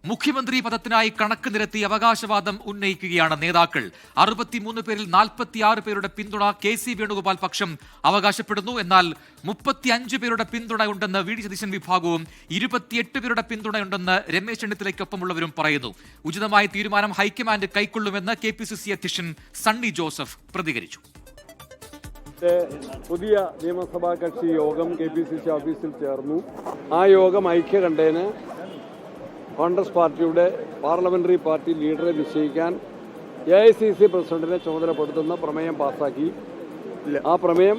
മുഖ്യമന്ത്രി പദത്തിനായി കണക്ക് നിരത്തി അവകാശവാദം ഉന്നയിക്കുകയാണ് നേതാക്കൾ. 63 പേരിൽ 46 പേരുടെ പിന്തുണ KC വേണുഗോപാൽ പക്ഷം അവകാശപ്പെടുന്നു. എന്നാൽ 35 പേരുടെ പിന്തുണയുണ്ടെന്ന് VD സതീശൻ വിഭാഗവും 28 പേരുടെ പിന്തുണയുണ്ടെന്ന് രമേശ് ചെന്നിത്തലയ്ക്കൊപ്പമുള്ളവരും പറയുന്നു. ഉചിതമായ തീരുമാനം ഹൈക്കമാൻഡ് കൈക്കൊള്ളുമെന്ന് KPCC അധ്യക്ഷൻ സണ്ണി ജോസഫ് പ്രതികരിച്ചു. പുതിയ നിയമസഭാ കക്ഷി യോഗം KPCC ഓഫീസിൽ ചേർന്നു. ആ യോഗം ഐക്യകണ്ഠേന കോൺഗ്രസ് പാർട്ടിയുടെ പാർലമെന്ററി പാർട്ടി ലീഡറെ നിശ്ചയിക്കാൻ AICC പ്രസിഡന്റിനെ ചുമതലപ്പെടുത്തുന്ന പ്രമേയം പാസാക്കി. ആ പ്രമേയം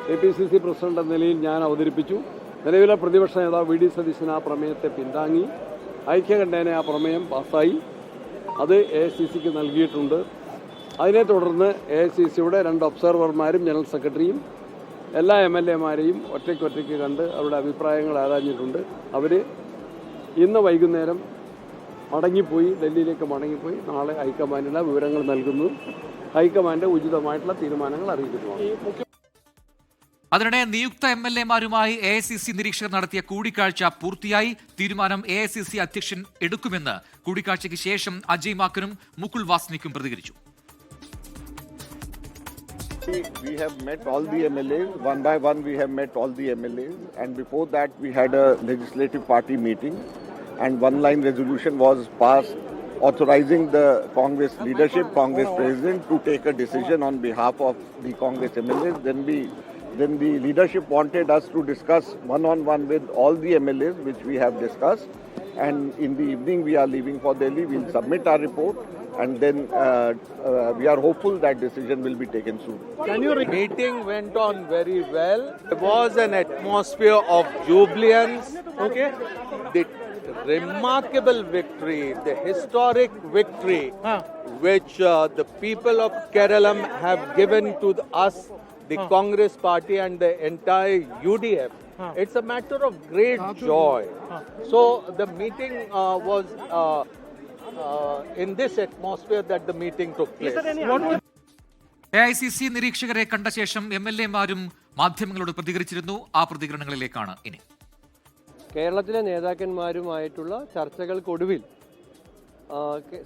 KPCC പ്രസിഡന്റ് എന്ന നിലയിൽ ഞാൻ അവതരിപ്പിച്ചു. നിലവിലെ പ്രതിപക്ഷ നേതാവ് VD സതീശൻ ആ പ്രമേയത്തെ പിന്താങ്ങി. ഐക്യകണ്ഠേന ആ പ്രമേയം പാസായി. അത് AICCക്ക് നൽകിയിട്ടുണ്ട്. അതിനെ തുടർന്ന് AICCയുടെ 2 ഒബ്സർവർമാരും ജനറൽ സെക്രട്ടറിയും എല്ലാ MLAമാരെയും ഒറ്റയ്ക്കൊറ്റയ്ക്ക് കണ്ട് അവരുടെ അഭിപ്രായങ്ങൾ ആരാഞ്ഞിട്ടുണ്ട്. അവർ ഇന്ന് വൈകുന്നേരം മടങ്ങിപ്പോയി, ഡൽഹിയിലേക്ക് മടങ്ങിപ്പോയി. നാളെ ഹൈക്കമാൻഡിന് വിവരങ്ങൾ നൽകുന്നു. ഹൈക്കമാൻഡ് ഉചിതമായിട്ടുള്ള തീരുമാനങ്ങൾ അറിയിക്കുന്നു. അതിനിടെ നിയുക്ത MLAമാരുമായി AICC നിരീക്ഷകർ നടത്തിയ കൂടിക്കാഴ്ച പൂർത്തിയായി. തീരുമാനം AICC അധ്യക്ഷൻ എടുക്കുമെന്ന് കൂടിക്കാഴ്ചയ്ക്ക് ശേഷം അജയ് മാക്കനും മുകുൾ വാസ്നിക്കും പ്രതികരിച്ചു. We have met all the MLAs, one by one we have met all the MLAs, and before that we had a legislative party meeting and one-line resolution was passed authorizing the Congress leadership, Congress president to take a decision on behalf of the Congress MLAs. Then the leadership wanted us to discuss one-on-one with all the MLAs, which we have discussed, and in the evening we are leaving for Delhi. We'll submit our report. And then we are hopeful that decision will be taken soon. The meeting went on very well. There was an atmosphere of jubilance. Okay, the remarkable victory, the historic victory, which the people of Kerala have given to us, the Congress party and the entire UDF. It's a matter of great joy. So the meeting was. In this atmosphere that the meeting took place. AICC നിരീക്ഷകരെ കണ്ട ശേഷം MLAമാരും മാധ്യമങ്ങളോട് പ്രതികരിച്ചിരുന്നു. ആ പ്രതികരണങ്ങളിലേക്കാണ് ഇനി. കേരളത്തിലെ നേതാക്കന്മാരുമായിട്ടുള്ള ചർച്ചകൾക്കൊടുവിൽ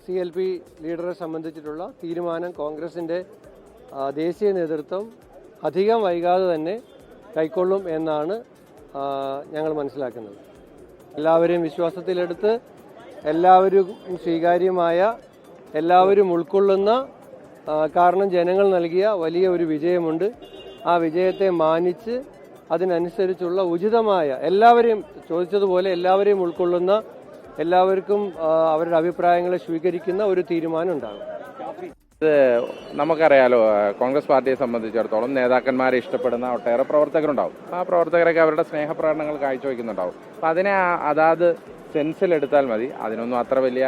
CLP ലീഡറെ സംബന്ധിച്ചിട്ടുള്ള തീരുമാനം കോൺഗ്രസിന്റെ ദേശീയ നേതൃത്വം അധികം വൈകാതെ തന്നെ കൈക്കൊള്ളും എന്നാണ് ഞങ്ങൾ മനസ്സിലാക്കുന്നത്. എല്ലാവരെയും വിശ്വാസത്തിലെടുത്ത് എല്ലാവരും സ്വീകാര്യമായ, എല്ലാവരും ഉൾക്കൊള്ളുന്ന, കാരണം ജനങ്ങൾ നൽകിയ വലിയ ഒരു വിജയമുണ്ട്. ആ വിജയത്തെ മാനിച്ച് അതിനനുസരിച്ചുള്ള ഉചിതമായ, എല്ലാവരെയും ചോദിച്ചതുപോലെ എല്ലാവരെയും ഉൾക്കൊള്ളുന്ന, എല്ലാവർക്കും അവരുടെ അഭിപ്രായങ്ങളെ സ്വീകരിക്കുന്ന ഒരു തീരുമാനം ഉണ്ടാകും. നമുക്കറിയാലോ, കോൺഗ്രസ് പാർട്ടിയെ സംബന്ധിച്ചിടത്തോളം നേതാക്കന്മാരെ ഇഷ്ടപ്പെടുന്ന ഒട്ടേറെ പ്രവർത്തകരുണ്ടാവും. ആ പ്രവർത്തകരൊക്കെ അവരുടെ സ്നേഹപ്രകടനങ്ങൾ കാഴ്ചവെക്കുന്നുണ്ടാവും. അപ്പം അതിനെ അതാത് സെൻസിലെടുത്താൽ മതി. അതിനൊന്നും അത്ര വലിയ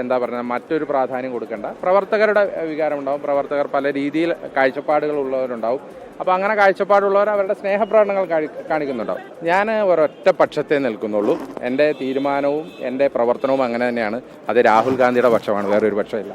എന്താ പറയുക, മറ്റൊരു പ്രാധാന്യം കൊടുക്കേണ്ട. പ്രവർത്തകരുടെ വികാരമുണ്ടാവും. പ്രവർത്തകർ പല രീതിയിൽ കാഴ്ചപ്പാടുകൾ ഉള്ളവരുണ്ടാവും. അപ്പോൾ അങ്ങനെ കാഴ്ചപ്പാടുള്ളവർ അവരുടെ സ്നേഹപ്രകടനങ്ങൾ കാണിക്കുന്നുണ്ടാവും. ഞാൻ ഒരൊറ്റ പക്ഷത്തെ നിൽക്കുന്നുള്ളൂ. എൻ്റെ തീരുമാനവും എൻ്റെ പ്രവർത്തനവും അങ്ങനെ തന്നെയാണ്. അത് രാഹുൽ ഗാന്ധിയുടെ പക്ഷമാണ്, വേറൊരു പക്ഷമില്ല.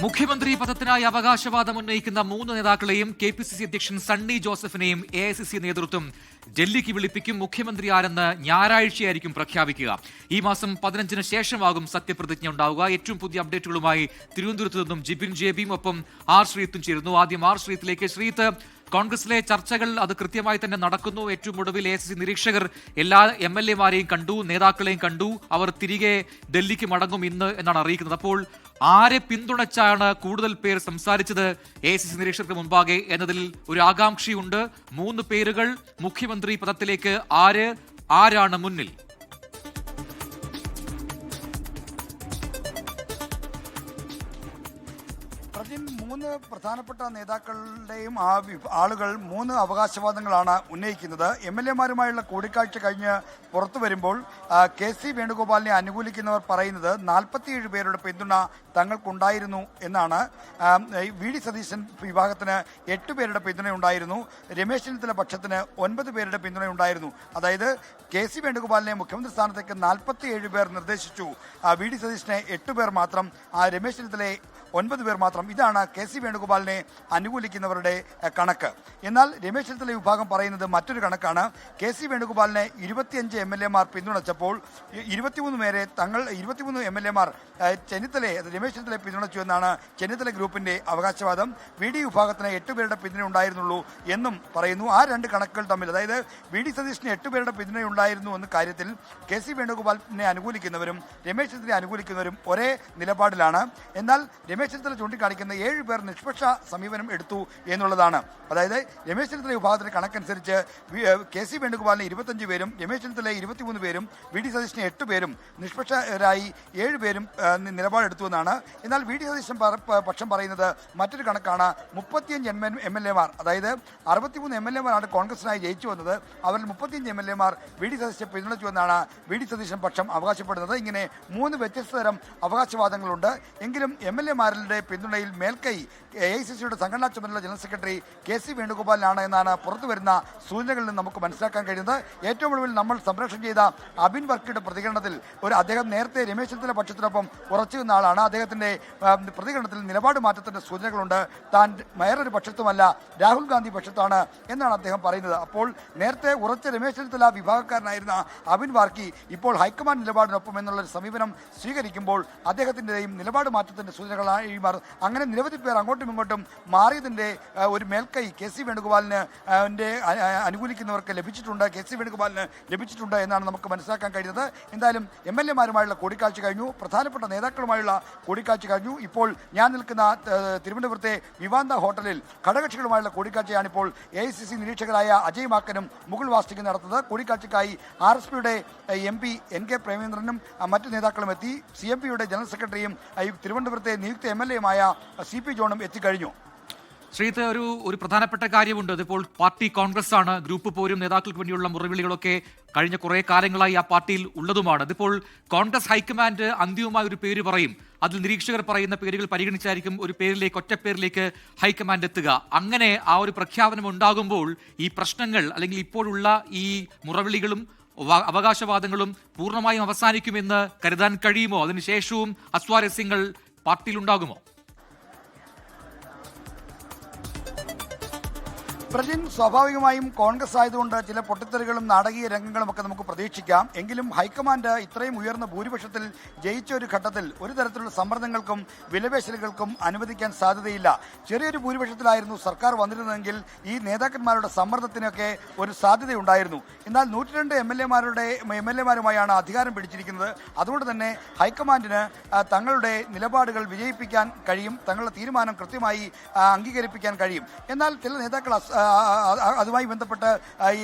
മുഖ്യമന്ത്രി പദത്തിനായി അവകാശവാദം ഉന്നയിക്കുന്ന 3 നേതാക്കളെയും KPCC അധ്യക്ഷൻ സണ്ണി ജോസഫിനെയും AICC നേതൃത്വം ഡൽഹിക്ക് വിളിപ്പിക്കും. മുഖ്യമന്ത്രി ആരെന്ന് ഞായറാഴ്ചയായിരിക്കും പ്രഖ്യാപിക്കുക. ഈ മാസം 15-ന് ശേഷമാകും സത്യപ്രതിജ്ഞ ഉണ്ടാവുക. ഏറ്റവും പുതിയ അപ്ഡേറ്റുകളുമായി തിരുവനന്തപുരത്ത് നിന്നും ജിബിൻ ജെബിയും ഒപ്പം R ശ്രീത്തും ചേരുന്നു. ആദ്യം R ശ്രീത്തിലേക്ക്. ശ്രീത്ത്, കോൺഗ്രസിലെ ചർച്ചകൾ അത് കൃത്യമായി തന്നെ നടക്കുന്നു. ഏറ്റവും ഒടുവിൽ AICC നിരീക്ഷകർ എല്ലാ MLAമാരെയും കണ്ടു, നേതാക്കളെയും കണ്ടു. അവർ തിരികെ ഡൽഹിക്ക് മടങ്ങും ഇന്ന് എന്നാണ് അറിയിക്കുന്നത്. അപ്പോൾ ആരെ പിന്തുണച്ചാണ് കൂടുതൽ പേർ സംസാരിച്ചത് AICC നിരീക്ഷകർക്ക് മുൻപാകെ എന്നതിൽ ഒരു ആകാംക്ഷയുണ്ട്. 3 പേരുകൾ മുഖ്യമന്ത്രി പദത്തിലേക്ക് ആരാണ് മുന്നിൽ? മൂന്ന് പ്രധാനപ്പെട്ട നേതാക്കളുടെയും ആളുകൾ 3 അവകാശവാദങ്ങളാണ് ഉന്നയിക്കുന്നത്. MLAമാരുമായുള്ള കൂടിക്കാഴ്ച കഴിഞ്ഞ് പുറത്തു വരുമ്പോൾ KC വേണുഗോപാലിനെ അനുകൂലിക്കുന്നവർ പറയുന്നത് 47 പേരുടെ പിന്തുണ തങ്ങൾക്കുണ്ടായിരുന്നു എന്നാണ്. വി ഡി സതീശൻ വിഭാഗത്തിന് 8 പേരുടെ പിന്തുണയുണ്ടായിരുന്നു. രമേശ് ചെന്നിത്തല പക്ഷത്തിന് 9 പേരുടെ പിന്തുണയുണ്ടായിരുന്നു. അതായത് കെ സി വേണുഗോപാലിനെ മുഖ്യമന്ത്രി സ്ഥാനത്തേക്ക് 47 പേർ നിർദ്ദേശിച്ചു. വി ഡി സതീശനെ 8 പേർ മാത്രം, രമേശ് ചെന്നിത്തലയെ 9 പേർ മാത്രം. ഇതാണ് കെ സി വേണുഗോപാലിനെ അനുകൂലിക്കുന്നവരുടെ കണക്ക്. എന്നാൽ രമേശ് ചെന്നിത്തല വിഭാഗം പറയുന്നത് മറ്റൊരു കണക്കാണ്. കെ സി വേണുഗോപാലിനെ 25 MLA-മാർ പിന്തുണച്ചപ്പോൾ 23 MLA-മാർ രമേശ് ചെന്നിത്തലയെ പിന്തുണച്ചു എന്നാണ് ചെന്നിത്തല ഗ്രൂപ്പിന്റെ അവകാശവാദം. വി ഡി വിഭാഗത്തിന് 8 പേരുടെ പിന്തുണ ഉണ്ടായിരുന്നുള്ളൂ എന്നും പറയുന്നു. ആ രണ്ട് കണക്കുകൾ തമ്മിൽ, അതായത് വി ഡി സതീശന് 8 പേരുടെ പിന്തുണ ഉണ്ടായിരുന്നു എന്ന കാര്യത്തിൽ കെ സി വേണുഗോപാലിനെ അനുകൂലിക്കുന്നവരും രമേശ് ചെന്നിത്തലയെ അനുകൂലിക്കുന്നവരും ഒരേ നിലപാടിലാണ്. എന്നാൽ രമേശ് ചെന്നിത്തല ചൂണ്ടിക്കാണിക്കുന്ന 7 പേർ നിഷ്പക്ഷ സമീപനം എടുത്തു എന്നുള്ളതാണ്. അതായത് രമേശ് ചെന്നിത്തല വിഭാഗത്തിന്റെ കണക്കനുസരിച്ച് കെ സി വേണുഗോപാലിന് 25 പേരും രമേശ് ചെന്നിത്തല 23 പേരും വി ഡി സതീശന് 8 പേരും നിഷ്പക്ഷരായി 7 പേരും നിലപാടെടുത്തു എന്നാണ്. എന്നാൽ വി ഡി സതീശൻ പക്ഷം പറയുന്നത് മറ്റൊരു കണക്കാണ്. 35 MLA-മാർ, അതായത് 63 MLA-മാരാണ് കോൺഗ്രസിനായി ജയിച്ചു വന്നത്. അവരിൽ 35 MLA-മാർ വി ഡി സതീശനെ പിന്തുണച്ചു എന്നാണ് വി ഡി സതീശൻ പക്ഷം അവകാശപ്പെടുന്നത്. ഇങ്ങനെ 3 വ്യത്യസ്ത തരം അവകാശവാദങ്ങളുണ്ട്. എങ്കിലും MLA-മാരുടെ പിന്തുണയിൽ മേൽക്കൈ AICC-യുടെ സംഘടനാ ചുമതല ജനറൽ സെക്രട്ടറി കെ സി വേണുഗോപാലിനാണ് എന്നാണ് പുറത്തുവരുന്ന സൂചനകളിൽ നിന്ന് നമുക്ക് മനസ്സിലാക്കാൻ കഴിയുന്നത്. ഏറ്റവും ഒടുവിൽ നമ്മൾ സംപ്രേഷണം ചെയ്ത അബിൻ വർക്കിയുടെ പ്രതികരണത്തിൽ അദ്ദേഹം നേരത്തെ രമേശ് ചെന്നിത്തല പക്ഷത്തിനൊപ്പം ഉറച്ചു നിന്ന ആളാണ്. അദ്ദേഹത്തിന്റെ പ്രതികരണത്തിൽ നിലപാട് മാറ്റത്തിന്റെ സൂചനകളുണ്ട്. താൻ വേറൊരു പക്ഷത്തുമല്ല, രാഹുൽ ഗാന്ധി പക്ഷത്താണ് എന്നാണ് അദ്ദേഹം പറയുന്നത്. അപ്പോൾ നേരത്തെ ഉറച്ച രമേശ് ചെന്നിത്തല വിഭാഗക്കാരനായിരുന്ന അബിൻ വാർക്കി ഇപ്പോൾ ഹൈക്കമാൻഡ് നിലപാടിനൊപ്പം എന്നുള്ളൊരു സമീപനം സ്വീകരിക്കുമ്പോൾ അദ്ദേഹത്തിൻ്റെയും നിലപാട് മാറ്റത്തിന്റെ സൂചനകളായി മാറും. അങ്ങനെ നിരവധി പേർ അങ്ങോട്ടും ഇങ്ങോട്ടും മാറിയതിന്റെ ഒരു മേൽക്കൈ കെ സി വേണുഗോപാലിന് അനുകൂലിക്കുന്നവർക്ക് ലഭിച്ചിട്ടുണ്ട്, കെ സി വേണുഗോപാലിന് ലഭിച്ചിട്ടുണ്ട് എന്നാണ് നമുക്ക് മനസ്സിലാക്കാൻ കഴിയുന്നത്. എന്തായാലും MLA-മാരുമായുള്ള കൂടിക്കാഴ്ച കഴിഞ്ഞു, പ്രധാനപ്പെട്ട നേതാക്കളുമായുള്ള കൂടിക്കാഴ്ച കഴിഞ്ഞു. ഇപ്പോൾ ഞാൻ നിൽക്കുന്ന തിരുവനന്തപുരത്തെ വിവാന്ത ഹോട്ടലിൽ ഘടകകക്ഷികളുമായുള്ള കൂടിക്കാഴ്ചയാണ് ഇപ്പോൾ AICC നിരീക്ഷകരായ അജയ് മാക്കനും മുകുൾ വാസ്റ്റിക്കും നടത്തുന്നത്. കൂടിക്കാഴ്ചയ്ക്കായി RSPയുടെ MP NK പ്രേമേന്ദ്രനും മറ്റു നേതാക്കളും എത്തി. CMPയുടെ ജനറൽ സെക്രട്ടറിയും തിരുവനന്തപുരത്തെ നിയുക്ത MLA-യുമായ CP ജോണും എത്തിക്കഴിഞ്ഞു. ശ്രീത്ത്, ഒരു പ്രധാനപ്പെട്ട കാര്യമുണ്ട്. ഇതിപ്പോൾ പാർട്ടി കോൺഗ്രസ് ആണ്. ഗ്രൂപ്പ് പോരും നേതാക്കൾക്ക് വേണ്ടിയുള്ള മുറവിളികളൊക്കെ കഴിഞ്ഞ കുറേ കാലങ്ങളായി ആ പാർട്ടിയിൽ ഉള്ളതുമാണ്. ഇതിപ്പോൾ കോൺഗ്രസ് ഹൈക്കമാൻഡ് അന്തിമമായ ഒരു പേര് പറയും. അതിൽ നിരീക്ഷകർ പറയുന്ന പേരുകൾ പരിഗണിച്ചായിരിക്കും ഒരു പേരിലേക്ക്, ഒറ്റപ്പേരിലേക്ക് ഹൈക്കമാൻഡ് എത്തുക. അങ്ങനെ ആ ഒരു പ്രഖ്യാപനം ഉണ്ടാകുമ്പോൾ ഈ പ്രശ്നങ്ങൾ, അല്ലെങ്കിൽ ഇപ്പോഴുള്ള ഈ മുറവിളികളും അവകാശവാദങ്ങളും പൂർണ്ണമായും അവസാനിക്കുമെന്ന് കരുതാൻ കഴിയുമോ? അതിനുശേഷവും അസ്വാരസ്യങ്ങൾ പാർട്ടിയിലുണ്ടാകുമോ? പ്രജിൻ, സ്വാഭാവികമായും കോൺഗ്രസ് ആയതുകൊണ്ട് ചില പൊട്ടിത്തെറികളും നാടകീയ രംഗങ്ങളും ഒക്കെ നമുക്ക് പ്രതീക്ഷിക്കാം. എങ്കിലും ഹൈക്കമാൻഡ് ഇത്രയും ഉയർന്ന ഭൂരിപക്ഷത്തിൽ ജയിച്ച ഒരു ഘട്ടത്തിൽ ഒരു തരത്തിലുള്ള സമ്മർദ്ദങ്ങൾക്കും വിലപേശലുകൾക്കും അനുവദിക്കാൻ സാധ്യതയില്ല. ചെറിയൊരു ഭൂരിപക്ഷത്തിലായിരുന്നു സർക്കാർ വന്നിരുന്നതെങ്കിൽ ഈ നേതാക്കന്മാരുടെ സമ്മർദ്ദത്തിനൊക്കെ ഒരു സാധ്യതയുണ്ടായിരുന്നു. എന്നാൽ 102 MLA-മാരുമായാണ് അധികാരം പിടിച്ചിരിക്കുന്നത്. അതുകൊണ്ട് തന്നെ ഹൈക്കമാൻഡിന് തങ്ങളുടെ നിലപാടുകൾ വിജയിപ്പിക്കാൻ കഴിയും, തങ്ങളുടെ തീരുമാനം കൃത്യമായി അംഗീകരിപ്പിക്കാൻ കഴിയും. എന്നാൽ ചില നേതാക്കൾ അതുമായി ബന്ധപ്പെട്ട്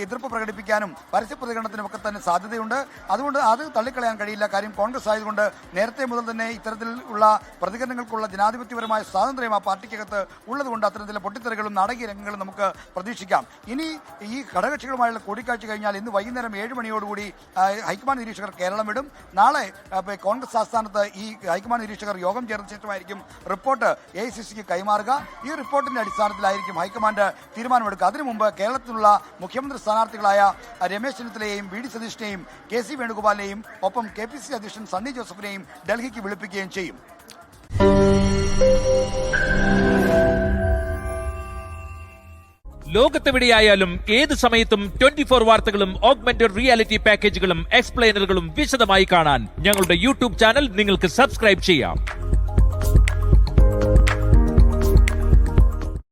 എതിർപ്പ് പ്രകടിപ്പിക്കാനും പരസ്യ പ്രതികരണത്തിനും ഒക്കെ തന്നെ സാധ്യതയുണ്ട്. അതുകൊണ്ട് അത് തള്ളിക്കളയാൻ കഴിയില്ല. കാര്യം കോൺഗ്രസ് ആയതുകൊണ്ട് നേരത്തെ മുതൽ തന്നെ ഇത്തരത്തിലുള്ള പ്രതികരണങ്ങൾക്കുള്ള ജനാധിപത്യപരമായ സ്വാതന്ത്ര്യം ആ പാർട്ടിക്കകത്ത് ഉള്ളതുകൊണ്ട് അത്തരത്തിലുള്ള പൊട്ടിത്തെറികളും നാടകീയ രംഗങ്ങളും നമുക്ക് പ്രതീക്ഷിക്കാം. ഇനി ഈ ഘടകകക്ഷികളുമായുള്ള കൂടിക്കാഴ്ച കഴിഞ്ഞാൽ ഇന്ന് വൈകുന്നേരം 7 മണിയോടുകൂടി ഹൈക്കമാൻഡ് നിരീക്ഷകർ കേരളം വിടും. നാളെ കോൺഗ്രസ് ആസ്ഥാനത്ത് ഈ ഹൈക്കമാൻഡ് നിരീക്ഷകർ യോഗം ചേർന്ന ശേഷമായിരിക്കും റിപ്പോർട്ട് AICC-ക്ക് കൈമാറുക. ഈ റിപ്പോർട്ടിന്റെ അടിസ്ഥാനത്തിലായിരിക്കും ഹൈക്കമാൻഡ് തീരുമാനമെടുക്കുക. അതിനു മുമ്പ് കേരളത്തിലുള്ള മുഖ്യമന്ത്രി സ്ഥാനാർത്ഥികളായ രമേശ് ചെന്നിത്തലയെയും വി ഡി സതീശനെയും കെ സി വേണുഗോപാലിനെയും ഒപ്പം KPCC അധ്യക്ഷൻ സണ്ണി ജോസഫിനെയും ഡൽഹിക്ക് വിളിപ്പിക്കുകയും ചെയ്യും. ലോകത്തെവിടെയായാലും ഏത് സമയത്തും 24 വാർത്തകളും ഓഗ്മെന്റഡ് റിയാലിറ്റി പാക്കേജുകളും എക്സ്പ്ലെയിനറുകളും വിശദമായി കാണാൻ ഞങ്ങളുടെ YouTube ചാനൽ നിങ്ങൾക്ക് സബ്സ്ക്രൈബ് ചെയ്യാം.